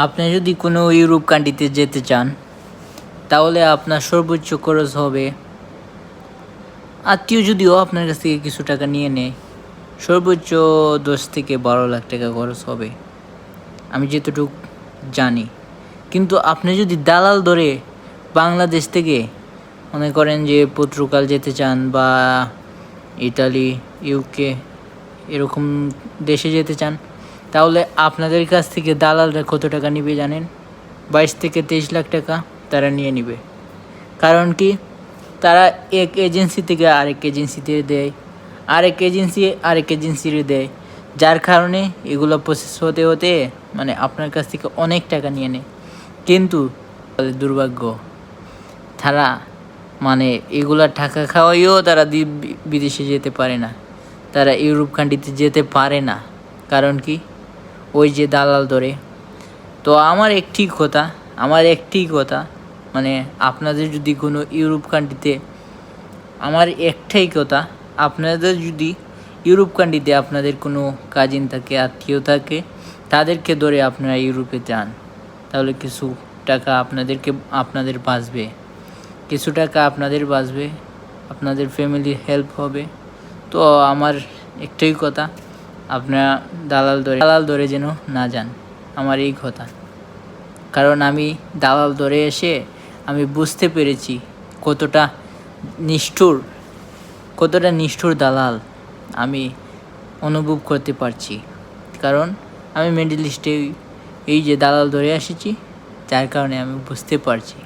আপনি যদি কোনো ইউরোপ কান্ট্রিতে যেতে চান তাহলে আপনার সর্বোচ্চ খরচ হবে, আত্মীয় যদিও আপনার কাছ থেকে কিছু টাকা নিয়ে নেয়, সর্বোচ্চ 10 থেকে 12 লাখ টাকা খরচ হবে, আমি যেতটুকু জানি। কিন্তু আপনি যদি দালাল ধরে বাংলাদেশ থেকে মনে করেন যে পর্তুগাল যেতে চান বা ইতালি, ইউকে এরকম দেশে যেতে চান, তাহলে আপনাদের কাছ থেকে দালালরা কত টাকা নেবে জানেন? 22 থেকে 23 লাখ টাকা তারা নিয়ে নেবে। কারণ কি? তারা এক এজেন্সি থেকে আরেক এজেন্সিতে দেয়, আরেক এজেন্সিরে দেয়, যার কারণে এগুলো প্রসেস হতে হতে মানে আপনার কাছ থেকে অনেক টাকা নিয়ে নেয়। কিন্তু দুর্ভাগ্য, তারা মানে এগুলা টাকা খাওয়াইও তারা বিদেশে যেতে পারে না, তারা ইউরোপ কান্ট্রিতে যেতে পারে না। কারণ কি? ওই যে দালাল ধরে। তো আমার একটি কথা মানে আপনাদের যদি কোনো ইউরোপ কান্ট্রিতে আপনাদের যদি ইউরোপ কান্ট্রিতে আপনাদের কোনো কাজিন থাকে, আত্মীয় থাকে, তাদেরকে ধরে আপনারা ইউরোপে যান, তাহলে কিছু টাকা আপনাদের বাঁচবে, আপনাদের ফ্যামিলির হেল্প হবে। তো আমার একটাই কথা, আপনারা দালাল ধরে যেন না যান, আমার এই কথা। কারণ আমি দালাল ধরে এসে আমি বুঝতে পেরেছি কতটা নিষ্ঠুর দালাল আমি অনুভব করতে পারছি। কারণ আমি মিডল ইস্টে এই যে দালাল ধরে এসেছি, যার কারণে আমি বুঝতে পারছি।